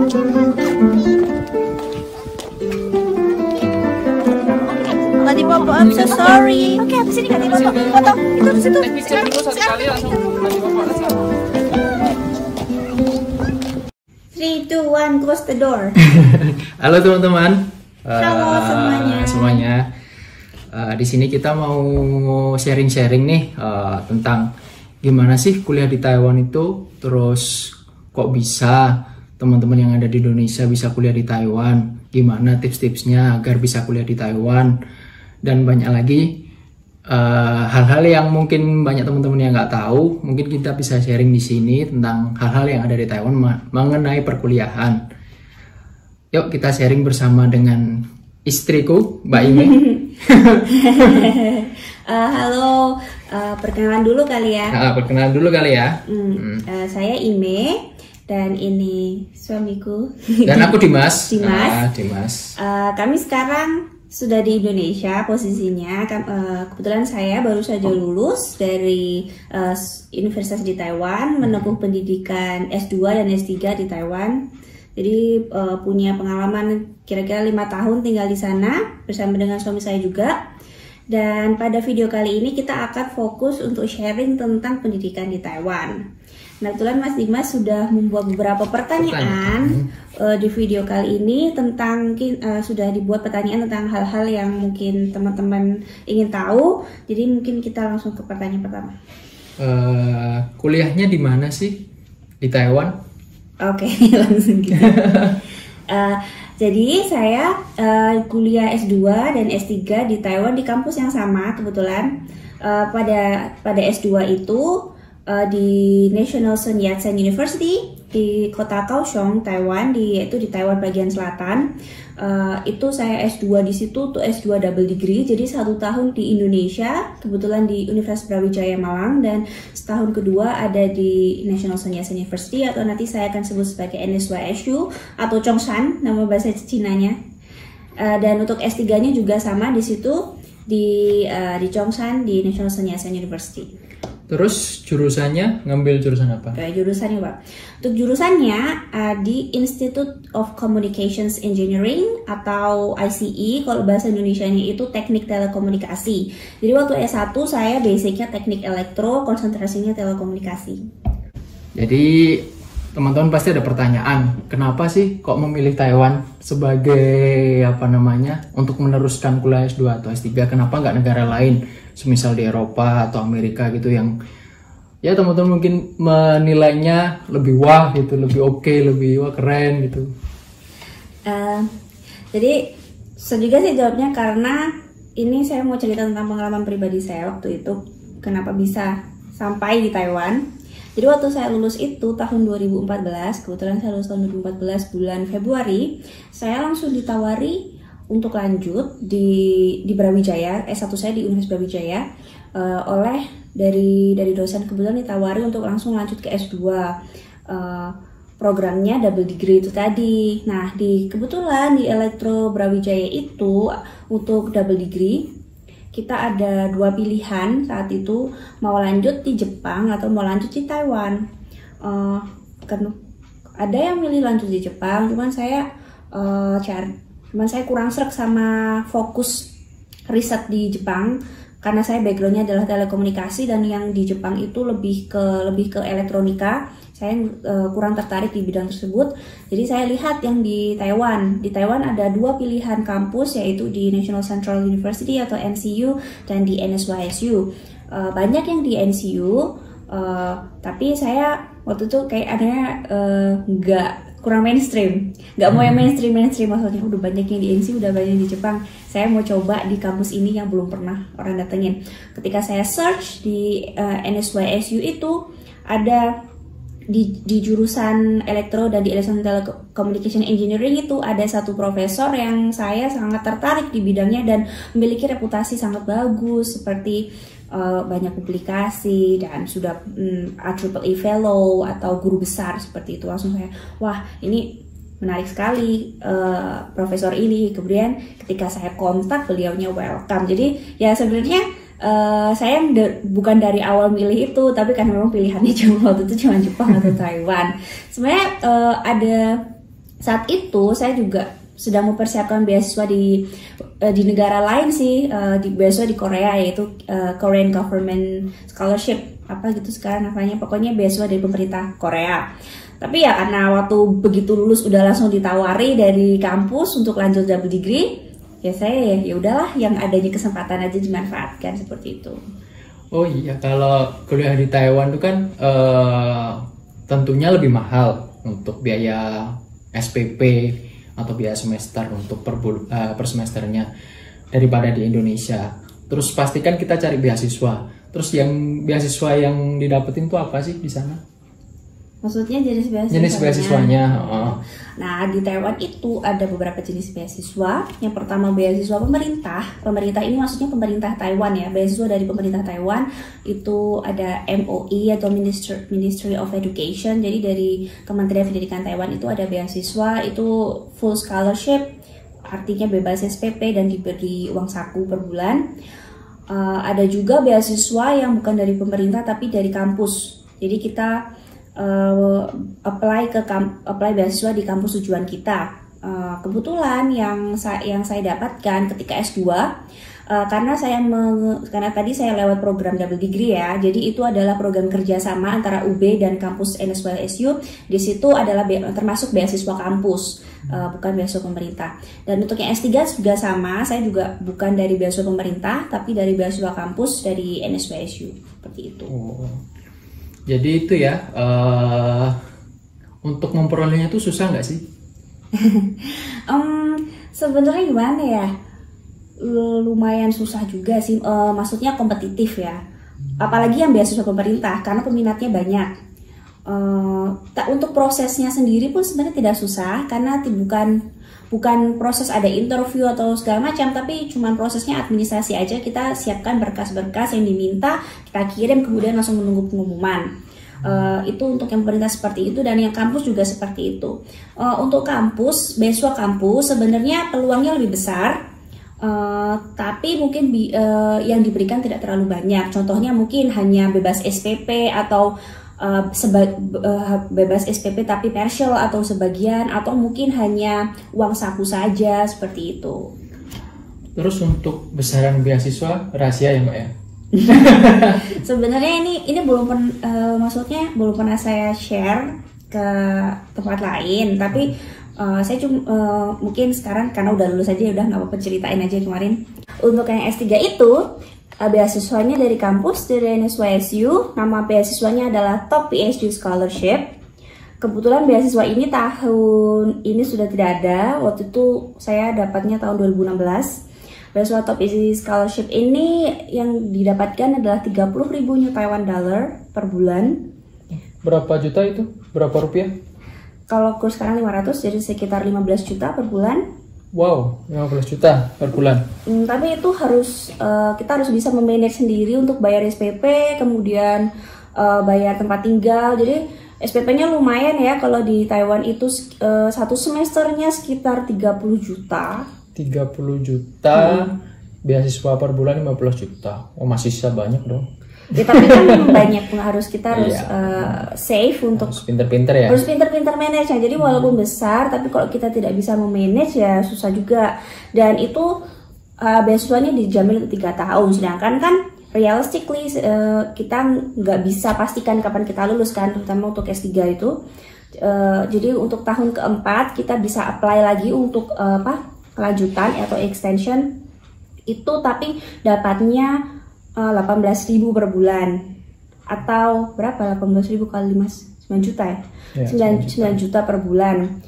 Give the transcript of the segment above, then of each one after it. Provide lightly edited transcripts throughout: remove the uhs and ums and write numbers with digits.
Nggak dibawa, I'm so sorry. Oke, habis ini nggak dibawa. Foto, itu di situ. Three, two, one, close the door. Halo teman-teman. Halo semuanya. Di sini kita mau sharing-sharing nih tentang gimana sih kuliah di Taiwan itu. Terus kok bisa teman-teman yang ada di Indonesia bisa kuliah di Taiwan? Gimana tips-tipsnya agar bisa kuliah di Taiwan? Dan banyak lagi hal-hal yang mungkin banyak teman-teman yang nggak tahu. Mungkin kita bisa sharing di sini tentang hal-hal yang ada di Taiwan mengenai perkuliahan. Yuk kita sharing bersama dengan istriku, Mbak Ime. Halo, perkenalan dulu kali ya. Perkenalan dulu kali ya. Saya Ime dan ini suamiku. Dan aku Dimas. Dimas. Kami sekarang sudah di Indonesia posisinya. Kebetulan saya baru saja lulus dari Universitas di Taiwan, menempuh pendidikan S2 dan S3 di Taiwan. Jadi punya pengalaman kira-kira 5 tahun tinggal di sana bersama dengan suami saya juga. Dan pada video kali ini kita akan fokus untuk sharing tentang pendidikan di Taiwan. Nah, kebetulan Mas Dimas sudah membuat beberapa pertanyaan di video kali ini tentang sudah dibuat pertanyaan tentang hal-hal yang mungkin teman-teman ingin tahu. Jadi mungkin kita langsung ke pertanyaan pertama. Kuliahnya di mana sih di Taiwan? Oke, langsung gitu. Jadi saya kuliah S2 dan S3 di Taiwan di kampus yang sama kebetulan. Pada S2 itu di National Sun Yat-sen University di kota Kaohsiung, Taiwan, yaitu di Taiwan bagian selatan. Itu saya S2 di situ tuh S2 double degree, jadi 1 tahun di Indonesia, kebetulan di Universitas Brawijaya Malang, dan setahun kedua ada di National Sun Yat-sen University atau nanti saya akan sebut sebagai NSYSU atau Chongshan nama bahasa Cinanya. Dan untuk S3-nya juga sama di situ di Chongshan di National Sun Yat-sen University. Terus jurusannya ngambil jurusan apa? Jurusannya Pak. Untuk jurusannya di Institute of Communications Engineering atau ICE, kalau bahasa Indonesianya itu Teknik Telekomunikasi. Jadi waktu S1 saya basicnya teknik elektro, konsentrasinya telekomunikasi. Jadi teman-teman pasti ada pertanyaan, kenapa sih kok memilih Taiwan sebagai untuk meneruskan kuliah S2 atau S3? Kenapa nggak negara lain? Semisal di Eropa atau Amerika gitu yang ya teman-teman mungkin menilainya lebih wah gitu, lebih oke, lebih wah keren gitu. Jadi juga sih jawabnya karena ini saya mau cerita tentang pengalaman pribadi saya waktu itu kenapa bisa sampai di Taiwan. Jadi waktu saya lulus itu tahun 2014, kebetulan saya lulus tahun 2014 bulan Februari, saya langsung ditawari untuk lanjut di Brawijaya, S1 saya di Universitas Brawijaya, oleh dari dosen kebetulan ditawari untuk langsung lanjut ke S2. Programnya double degree itu tadi. Nah, kebetulan di Elektro Brawijaya itu untuk double degree kita ada 2 pilihan saat itu, mau lanjut di Jepang atau mau lanjut di Taiwan. Ada yang milih lanjut di Jepang, cuman saya kurang sreg sama fokus riset di Jepang karena saya backgroundnya adalah telekomunikasi dan yang di Jepang itu lebih ke elektronika. Saya kurang tertarik di bidang tersebut. Jadi saya lihat yang di Taiwan. Di Taiwan ada 2 pilihan kampus, yaitu di National Central University atau NCU dan di NSYSU. Banyak yang di NCU, tapi saya waktu itu kayak adanya kurang mainstream, nggak mau yang mainstream maksudnya udah banyak yang di NCU, udah banyak di Jepang. Saya mau coba di kampus ini yang belum pernah orang datengin. Ketika saya search di NSYSU itu ada di jurusan elektro dan di Electronic Telecommunication Engineering itu ada satu profesor yang saya sangat tertarik di bidangnya dan memiliki reputasi sangat bagus seperti banyak publikasi dan sudah AAA Fellow atau guru besar seperti itu. Langsung saya, wah ini menarik sekali profesor ini. Kemudian ketika saya kontak beliaunya welcome. Jadi ya sebenarnya saya bukan dari awal milih itu, tapi karena memang pilihannya cuma waktu itu cuma Jepang atau Taiwan. Sebenarnya saat itu saya juga sedang mempersiapkan beasiswa di negara lain sih, di beasiswa di Korea, yaitu Korean Government Scholarship apa gitu sekarang namanya, pokoknya beasiswa dari pemerintah Korea. Tapi ya karena waktu begitu lulus udah langsung ditawari dari kampus untuk lanjut double degree, ya saya ya udahlah, yang adanya kesempatan aja dimanfaatkan seperti itu. Oh iya, kalau kuliah di Taiwan itu kan tentunya lebih mahal untuk biaya SPP atau biaya semester untuk per semesternya daripada di Indonesia. Terus pastikan kita cari beasiswa. Terus yang beasiswa yang didapetin tuh apa sih di sana? Maksudnya jenis beasiswanya? Jenis beasiswanya. Nah, di Taiwan itu ada beberapa jenis beasiswa. Yang pertama beasiswa pemerintah. Pemerintah ini maksudnya pemerintah Taiwan ya. Beasiswa dari pemerintah Taiwan itu ada MOE atau Ministry of Education. Jadi dari Kementerian Pendidikan Taiwan itu ada beasiswa, itu full scholarship, artinya bebas SPP dan diberi uang saku per bulan. Ada juga beasiswa yang bukan dari pemerintah tapi dari kampus. Jadi kita apply beasiswa di kampus tujuan kita. Kebetulan yang saya dapatkan ketika S2, karena tadi saya lewat program double degree ya. Jadi itu adalah program kerjasama antara UB dan kampus NSWSU. Di situ adalah termasuk beasiswa kampus, bukan beasiswa pemerintah. Dan untuk yang S3 juga sama, saya juga bukan dari beasiswa pemerintah tapi dari beasiswa kampus dari NSWSU, seperti itu. Jadi itu ya, untuk memperolehnya itu susah nggak sih? Sebenarnya gimana ya, lumayan susah juga sih, maksudnya kompetitif ya, apalagi yang beasiswa pemerintah karena peminatnya banyak. Untuk prosesnya sendiri pun sebenarnya tidak susah karena bukan proses ada interview atau segala macam, tapi cuman prosesnya administrasi aja. Kita siapkan berkas-berkas yang diminta, kita kirim, kemudian langsung menunggu pengumuman. Itu untuk yang pemerintah seperti itu, dan yang kampus juga seperti itu. Untuk kampus, beasiswa kampus sebenarnya peluangnya lebih besar, tapi mungkin yang diberikan tidak terlalu banyak. Contohnya mungkin hanya bebas SPP atau bebas SPP tapi partial atau sebagian, atau mungkin hanya uang saku saja, seperti itu. Terus untuk besaran beasiswa rahasia ya Mbak ya? Sebenarnya ini maksudnya belum pernah saya share ke tempat lain, tapi saya cuma mungkin sekarang karena udah lulus aja, udah nggak apa-apa ceritain aja kemarin. Untuk yang S3 itu beasiswanya dari kampus, dari NSWSU. Nama beasiswanya adalah Top PhD Scholarship. Kebetulan beasiswa ini tahun ini sudah tidak ada. Waktu itu saya dapatnya tahun 2016. Beasiswa Top PhD Scholarship ini yang didapatkan adalah 30.000 New Taiwan dollar per bulan. Berapa juta itu? Berapa rupiah? Kalau kurs sekarang 500, jadi sekitar 15 juta per bulan. Wow, 15 juta per bulan. Tapi itu kita harus bisa memanage sendiri untuk bayar SPP, kemudian bayar tempat tinggal. Jadi SPP-nya lumayan ya, kalau di Taiwan itu satu semesternya sekitar 30 juta. 30 juta, beasiswa per bulan 15 juta. Oh, masih sisa banyak dong. Ya, tapi kan banyak kita harus save untuk harus pinter-pinter ya. Harus pinter-pinter manage ya. Jadi walaupun besar, tapi kalau kita tidak bisa memanage ya susah juga. Dan itu beasiswanya dijamin untuk 3 tahun. Sedangkan kan realistically kita nggak bisa pastikan kapan kita lulus kan, terutama untuk S3 itu. Jadi untuk tahun keempat kita bisa apply lagi untuk kelanjutan atau extension itu, tapi dapatnya 18.000 per bulan, atau berapa 18.000 kali 9 juta ya? 9 juta per bulan.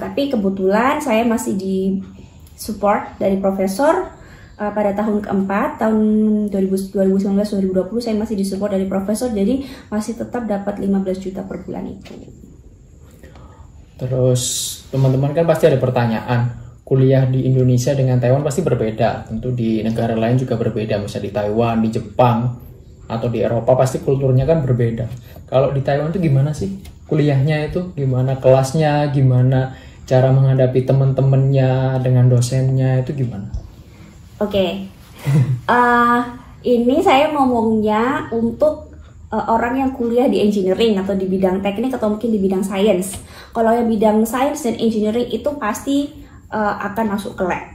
Tapi kebetulan saya masih di support dari profesor pada tahun keempat, tahun 2019-2020 saya masih di support dari profesor, jadi masih tetap dapat 15 juta per bulan itu. Terus teman-teman kan pasti ada pertanyaan, kuliah di Indonesia dengan Taiwan pasti berbeda, tentu di negara lain juga berbeda, misalnya di Taiwan, di Jepang, atau di Eropa pasti kulturnya kan berbeda. Kalau di Taiwan itu gimana sih kuliahnya itu, gimana kelasnya, gimana cara menghadapi teman-temannya dengan dosennya, itu gimana? Oke. Ini saya ngomongnya untuk orang yang kuliah di engineering atau di bidang teknik atau mungkin di bidang sains. Kalau yang bidang sains dan engineering itu pasti akan masuk ke lab.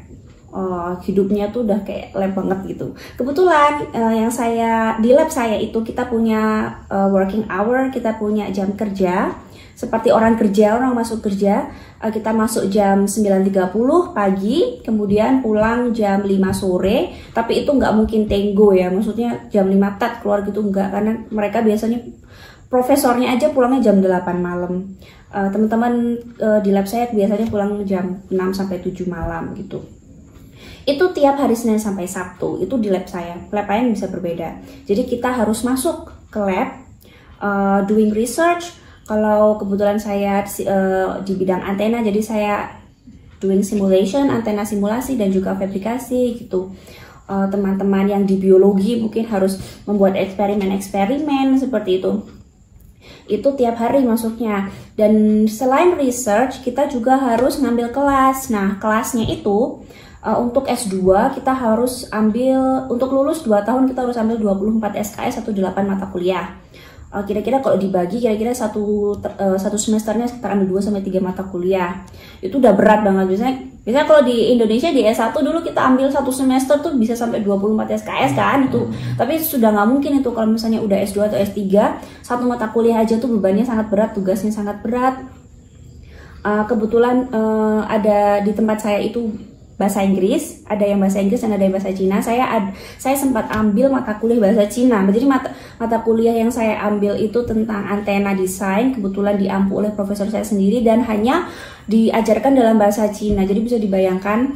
Hidupnya tuh udah kayak lab banget gitu. Kebetulan yang saya di lab saya itu kita punya working hour, kita punya jam kerja seperti orang kerja, orang masuk kerja. Kita masuk jam 9.30 pagi, kemudian pulang jam 5 sore. Tapi itu nggak mungkin tenggo ya, maksudnya jam 5 tat keluar gitu nggak, karena mereka biasanya profesornya aja pulangnya jam 8 malam. Teman-teman di lab saya biasanya pulang jam 6 sampai 7 malam gitu. Itu tiap hari Senin sampai Sabtu, itu di lab saya. Lab lain bisa berbeda. Jadi kita harus masuk ke lab, doing research. Kalau kebetulan saya di bidang antena, jadi saya doing simulation, antena simulasi dan juga fabrikasi gitu. Teman-teman yang di biologi mungkin harus membuat eksperimen-eksperimen seperti itu. Itu tiap hari masuknya. Dan selain research, kita juga harus ngambil kelas. Nah, kelasnya itu untuk S2 kita harus ambil, untuk lulus 2 tahun kita harus ambil 24 SKS atau 8 mata kuliah. Kira-kira kalau dibagi, kira-kira satu semesternya sekitar ambil 2-3 mata kuliah. Itu udah berat banget. Biasanya kalau di Indonesia di S1 dulu kita ambil 1 semester tuh bisa sampai 24 SKS kan itu. Tapi sudah nggak mungkin itu kalau misalnya udah S2 atau S3, satu mata kuliah aja tuh bebannya sangat berat, tugasnya sangat berat. Kebetulan ada di tempat saya itu bahasa Inggris, ada yang bahasa Inggris dan ada yang bahasa Cina. Saya sempat ambil mata kuliah bahasa Cina. Jadi mata kuliah yang saya ambil itu tentang antena desain, kebetulan diampu oleh profesor saya sendiri dan hanya diajarkan dalam bahasa Cina. Jadi bisa dibayangkan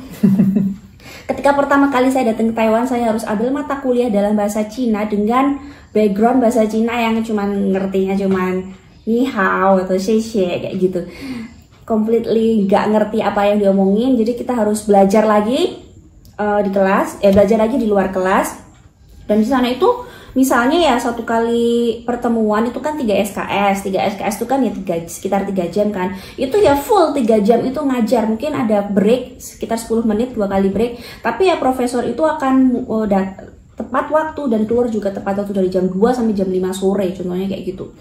ketika pertama kali saya datang ke Taiwan, saya harus ambil mata kuliah dalam bahasa Cina dengan background bahasa Cina yang ngertinya cuman ni hao atau xie xie kayak gitu. Completely nggak ngerti apa yang diomongin, jadi kita harus belajar lagi di kelas, belajar lagi di luar kelas. Dan di sana itu misalnya ya satu kali pertemuan itu kan 3 SKS itu kan ya sekitar 3 jam kan, itu ya full 3 jam itu ngajar. Mungkin ada break sekitar 10 menit 2 kali break, tapi ya profesor itu akan tepat waktu dan keluar juga tepat waktu dari jam 2 sampai jam 5 sore contohnya kayak gitu.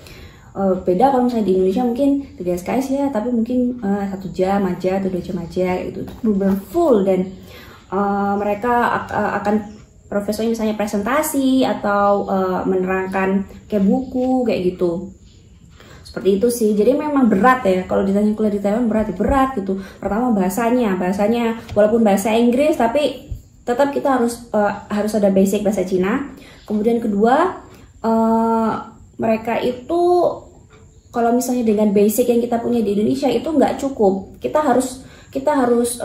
Beda kalau misalnya di Indonesia mungkin 3 SKS ya, tapi mungkin 1 jam aja atau 2 jam aja gitu, benar full. Dan mereka akan profesornya misalnya presentasi atau menerangkan kayak buku kayak gitu, seperti itu sih. Jadi memang berat ya, kalau ditanya kuliah di Taiwan berat gitu. Pertama bahasanya walaupun bahasa Inggris tapi tetap kita harus ada basic bahasa Cina. Kemudian kedua, mereka itu kalau misalnya dengan basic yang kita punya di Indonesia itu nggak cukup. Kita harus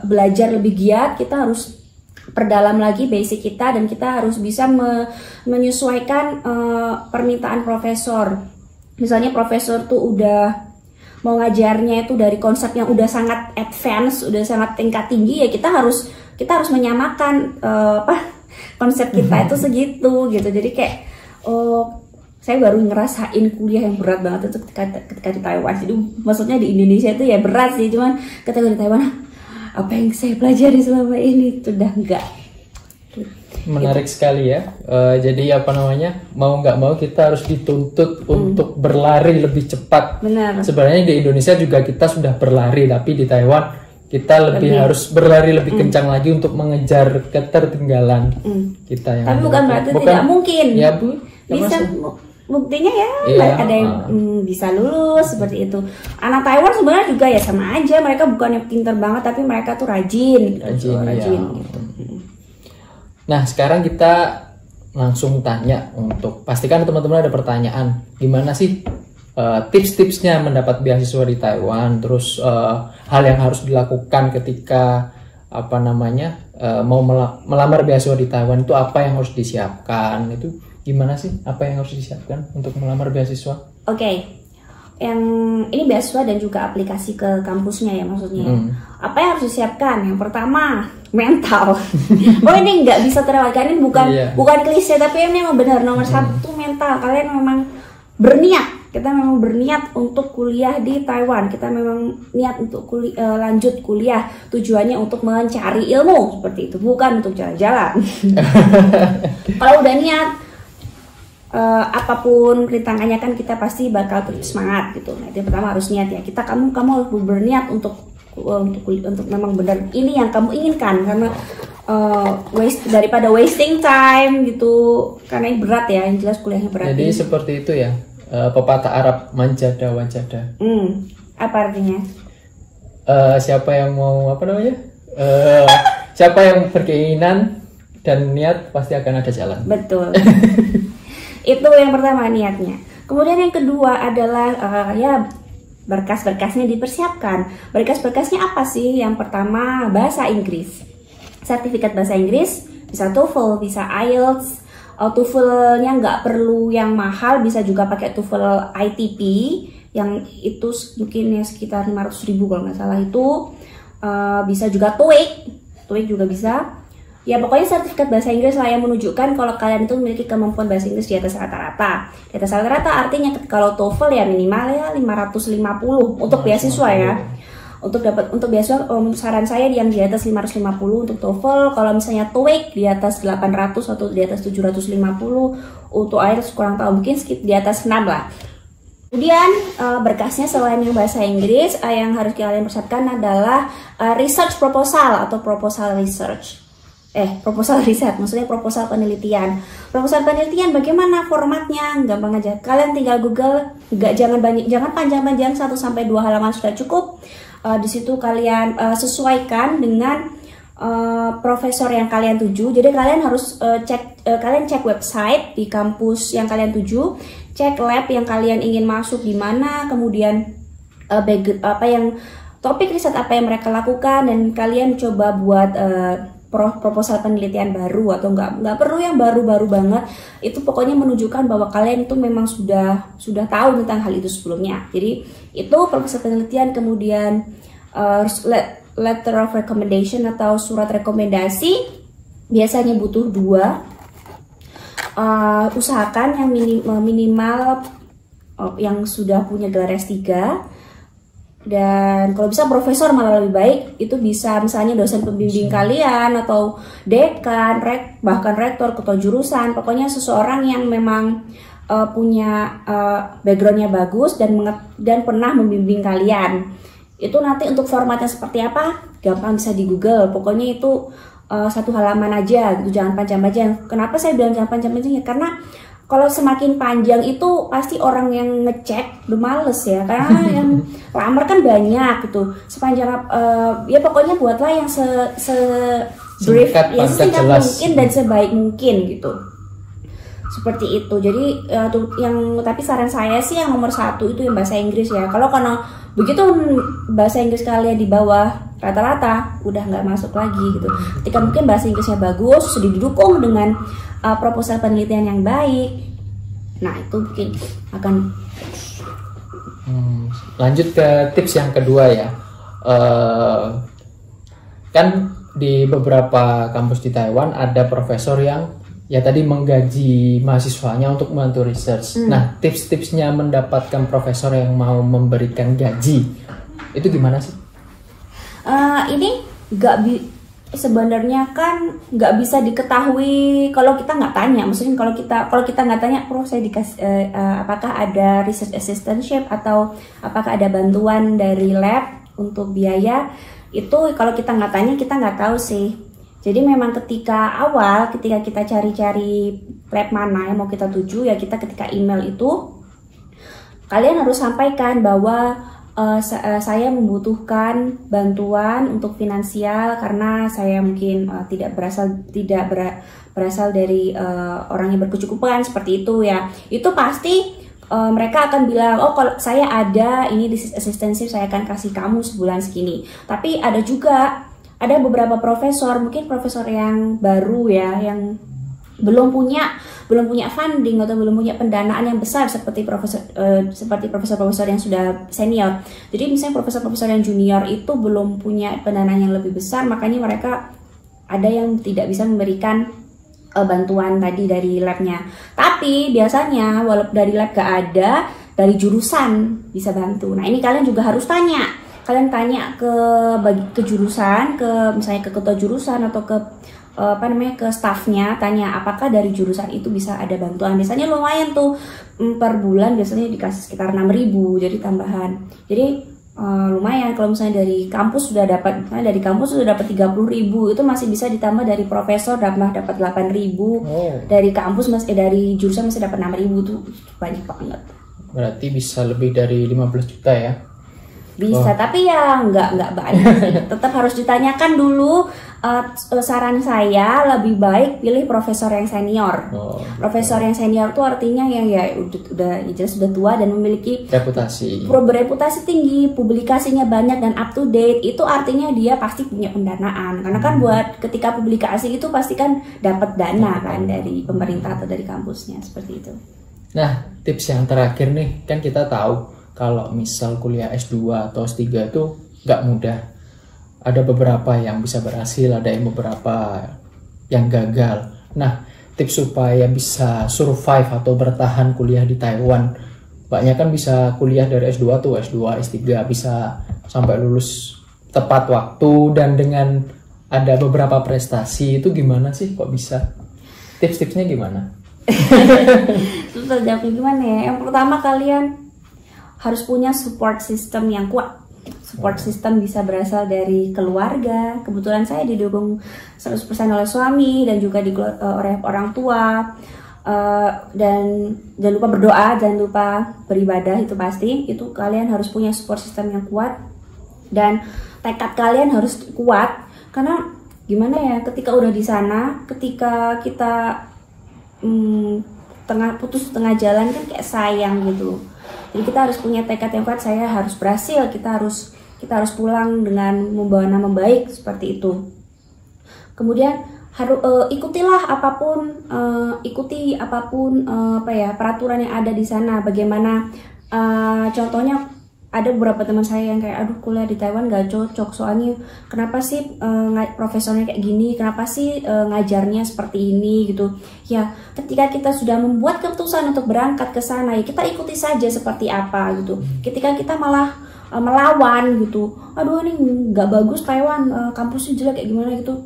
belajar lebih giat, kita harus perdalam lagi basic kita, dan kita harus bisa menyesuaikan permintaan profesor. Misalnya profesor tuh udah mau ngajarnya itu dari konsep yang udah sangat advance, udah sangat tingkat tinggi, ya kita harus menyamakan konsep kita itu segitu gitu. Jadi kayak saya baru ngerasain kuliah yang berat banget itu ketika di Taiwan. Jadi maksudnya di Indonesia itu ya berat sih, cuman ketika di Taiwan apa yang saya pelajari selama ini itu udah enggak. Menarik sekali ya. Jadi apa namanya, mau nggak mau kita harus dituntut untuk berlari lebih cepat. Benar. Sebenarnya di Indonesia juga kita sudah berlari, tapi di Taiwan kita lebih harus berlari lebih kencang lagi untuk mengejar ketertinggalan kita yang tapi bukan berarti tidak mungkin ya Bu ya, bisa buktinya ya, iya, ada yang bisa lulus seperti itu. Anak Taiwan sebenarnya juga ya sama aja, mereka bukannya pinter banget tapi mereka tuh rajin gitu. Nah sekarang kita langsung tanya, untuk pastikan teman-teman ada pertanyaan, gimana sih tips-tipsnya mendapat beasiswa di Taiwan, terus hal yang harus dilakukan ketika apa namanya mau melamar beasiswa di Taiwan itu apa yang harus disiapkan, itu gimana sih, apa yang harus disiapkan untuk melamar beasiswa? Oke. Yang ini beasiswa dan juga aplikasi ke kampusnya ya maksudnya. Apa yang harus disiapkan? Yang pertama mental. Ini nggak bisa terlewatkan, ini bukan klise tapi ini memang benar nomor satu, mental. Kalian memang berniat. Kita memang berniat untuk kuliah di Taiwan. Kita memang niat untuk lanjut kuliah. Tujuannya untuk mencari ilmu seperti itu, bukan untuk jalan-jalan. Kalau udah niat, apapun rintangannya kan kita pasti bakal tetap semangat gitu. Nah, itu pertama harus niat ya. Kamu harus berniat untuk memang benar ini yang kamu inginkan, karena daripada wasting time gitu, karena ini berat ya, yang jelas kuliahnya berat. Jadi seperti itu ya, pepatah Arab manjada wajada. Apa artinya? Siapa yang mau siapa yang berkeinginan dan niat pasti akan ada jalan. Betul. Itu yang pertama, niatnya. Kemudian yang kedua adalah ya berkas-berkasnya dipersiapkan. Berkas-berkasnya apa sih? Yang pertama bahasa Inggris. Sertifikat bahasa Inggris, bisa TOEFL, bisa IELTS. TOEFL-nya nggak perlu yang mahal, bisa juga pakai TOEFL ITP yang itu mungkin ya sekitar 500.000 kalau nggak salah itu. Bisa juga TOEIC juga bisa. Ya pokoknya sertifikat bahasa Inggris lah yang menunjukkan kalau kalian itu memiliki kemampuan bahasa Inggris di atas rata-rata. Di atas rata-rata artinya kalau TOEFL ya minimal ya 550 untuk beasiswa ya. Untuk beasiswa saran saya yang di atas 550 untuk TOEFL. Kalau misalnya TOEIC di atas 800 atau di atas 750. Untuk IELTS kurang tahu, mungkin sekitar di atas 6 lah. Kemudian berkasnya selain yang bahasa Inggris, yang harus kalian persiapkan adalah research proposal atau proposal research. Proposal riset, maksudnya proposal penelitian. Proposal penelitian bagaimana formatnya? Gampang aja. Kalian tinggal Google, jangan panjang-panjang, 1-2 halaman sudah cukup. Di situ kalian sesuaikan dengan profesor yang kalian tuju. Jadi kalian harus cek website di kampus yang kalian tuju, cek lab yang kalian ingin masuk di mana, kemudian topik riset apa yang mereka lakukan, dan kalian coba buat proposal penelitian baru, atau nggak perlu yang baru-baru banget. Itu pokoknya menunjukkan bahwa kalian itu memang sudah tahu tentang hal itu sebelumnya. Jadi itu proposal penelitian. Kemudian letter of recommendation atau surat rekomendasi biasanya butuh 2. Usahakan yang minimal yang sudah punya gelar S3. Dan kalau bisa profesor malah lebih baik. Itu bisa misalnya dosen pembimbing kalian, atau dekan, bahkan rektor, ketua jurusan. Pokoknya seseorang yang memang punya backgroundnya bagus dan pernah membimbing kalian. Itu nanti untuk formatnya seperti apa gampang bisa di Google. Pokoknya itu 1 halaman aja gitu, jangan panjang-panjang. Kenapa saya bilang jangan panjang-panjang ya? Karena kalau semakin panjang itu pasti orang yang ngecek udah males ya, karena yang lamar kan banyak gitu. Sepanjang ya pokoknya buatlah yang brief, ya sesingkat mungkin dan sebaik mungkin gitu. Seperti itu. Jadi tapi saran saya sih yang nomor 1 itu yang bahasa Inggris ya. Karena begitu bahasa Inggris kalian di bawah rata-rata, udah nggak masuk lagi gitu. Ketika mungkin bahasa Inggrisnya bagus, sudah didukung dengan proposal penelitian yang baik, nah itu mungkin akan lanjut ke tips yang kedua ya. Kan di beberapa kampus di Taiwan ada profesor yang ya tadi menggaji mahasiswanya untuk membantu research. Nah, tips-tipsnya mendapatkan profesor yang mau memberikan gaji itu gimana sih? Ini sebenarnya kan nggak bisa diketahui kalau kita nggak tanya. Maksudnya kalau kita nggak tanya, saya dikasih apakah ada research assistantship atau apakah ada bantuan dari lab untuk biaya, itu kalau kita nggak tanya kita nggak tahu sih. Jadi memang ketika kita cari-cari lab mana yang mau kita tuju, ya kita ketika email itu kalian harus sampaikan bahwa saya membutuhkan bantuan untuk finansial karena saya mungkin tidak berasal dari orang yang berkecukupan, seperti itu ya. Itu pasti mereka akan bilang, oh kalau saya ada ini di assistantship, saya akan kasih kamu sebulan segini. Tapi ada beberapa profesor, mungkin profesor yang baru ya, yang belum punya funding atau belum punya pendanaan yang besar seperti profesor-profesor yang sudah senior. Jadi misalnya profesor-profesor yang junior itu belum punya pendanaan yang lebih besar, makanya mereka ada yang tidak bisa memberikan bantuan tadi dari labnya. Tapi biasanya walaupun dari lab gak ada, dari jurusan bisa bantu. Nah ini kalian juga harus tanya. Kalian tanya ke jurusan, misalnya ke ketua jurusan atau ke apa namanya, ke staffnya, tanya apakah dari jurusan itu bisa ada bantuan. Biasanya lumayan tuh, per bulan biasanya dikasih sekitar 6.000 jadi tambahan. Jadi lumayan kalau misalnya dari kampus sudah dapat, misalnya dari kampus sudah dapat 30.000, itu masih bisa ditambah dari profesor dapat 8.000. Dari kampus dari jurusan masih dapat 6.000, tuh banyak banget. Berarti bisa lebih dari 15 juta ya? Bisa, tapi ya nggak banyak sih. Tetap harus ditanyakan dulu. Saran saya lebih baik pilih profesor yang senior. Profesor yang senior itu artinya yang ya udah jelas sudah tua dan memiliki bereputasi tinggi, publikasinya banyak dan up to date. Itu artinya dia pasti punya pendanaan. Karena kan buat ketika publikasi itu pasti kan dapat dana kan dari pemerintah atau dari kampusnya, seperti itu. Nah, tips yang terakhir nih, kan kita tahu kalau misal kuliah S2 atau S3 itu nggak mudah. Ada beberapa yang bisa berhasil, ada yang beberapa yang gagal. Nah, tips supaya bisa survive atau bertahan kuliah di Taiwan. Banyak kan bisa kuliah dari S2 tuh, S2, S3, bisa sampai lulus tepat waktu dan dengan ada beberapa prestasi. Itu gimana sih kok bisa? Tips-tipsnya gimana? Susah jawabnya gimana ya? Yang pertama, kalian harus punya support system yang kuat. Support system bisa berasal dari keluarga. Kebetulan saya didukung 100% oleh suami dan juga oleh orang tua. Dan jangan lupa berdoa, jangan lupa beribadah, itu pasti. Itu kalian harus punya support system yang kuat. Dan tekad kalian harus kuat. Karena gimana ya, ketika udah di sana, ketika kita putus tengah jalan kan kayak sayang gitu. Jadi kita harus punya tekad yang kuat, saya harus berhasil, kita harus pulang dengan membawa nama baik, seperti itu. Kemudian ikutilah apapun, peraturan yang ada di sana. Bagaimana contohnya, ada beberapa teman saya yang kayak, aduh kuliah di Taiwan gak cocok, soalnya kenapa sih profesornya kayak gini, kenapa sih ngajarnya seperti ini gitu. Ya, ketika kita sudah membuat keputusan untuk berangkat ke sana, ya kita ikuti saja seperti apa gitu. Ketika kita malah melawan gitu, aduh ini gak bagus Taiwan, kampusnya jelek kayak gimana gitu,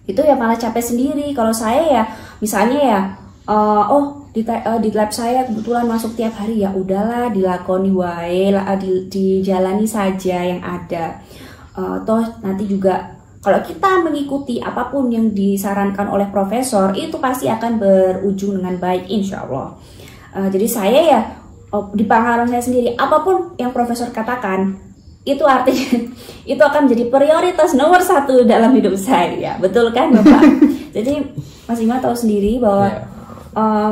itu ya malah capek sendiri. Kalau saya ya, misalnya ya, di lab saya kebetulan masuk tiap hari, ya udahlah dilakoni wae, dijalani saja yang ada. Toh nanti juga kalau kita mengikuti apapun yang disarankan oleh profesor, itu pasti akan berujung dengan baik, insya Allah. Jadi saya ya, di pengalaman saya sendiri, apapun yang profesor katakan, itu artinya itu akan menjadi prioritas nomor 1 dalam hidup saya. Betul kan Bapak? Jadi Mas Ima tahu sendiri bahwa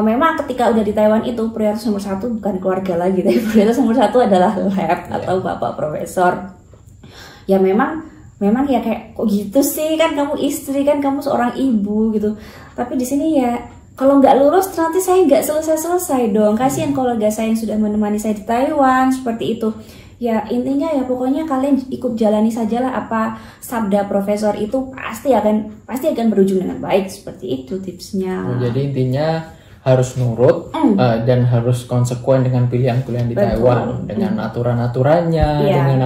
memang ketika udah di Taiwan itu prioritas nomor 1 bukan keluarga lagi, tapi prioritas nomor 1 adalah lab atau bapak profesor. Ya memang ya kayak kok gitu sih, kan kamu istri, kan kamu seorang ibu gitu. Tapi di sini ya kalau nggak lulus nanti saya nggak selesai dong. Kasihan keluarga saya yang sudah menemani saya di Taiwan, seperti itu. Ya intinya ya pokoknya kalian ikut jalani sajalah apa sabda profesor itu, pasti akan berujung dengan baik, seperti itu tipsnya. Jadi intinya harus nurut dan harus konsekuen dengan pilihan kuliah di Taiwan, dengan aturan-aturannya, dengan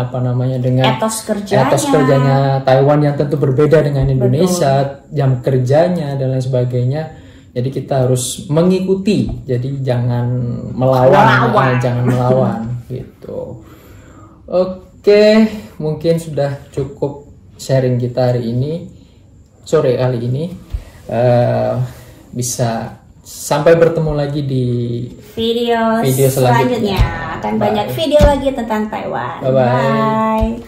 dengan etos kerjanya Taiwan yang tentu berbeda dengan Indonesia, jam kerjanya dan lain sebagainya. Jadi kita harus mengikuti, jadi jangan melawan. Gitu. Oke, mungkin sudah cukup sharing kita hari ini, sore kali ini. Bisa sampai bertemu lagi di video selanjutnya. Akan banyak video lagi tentang Taiwan. Bye.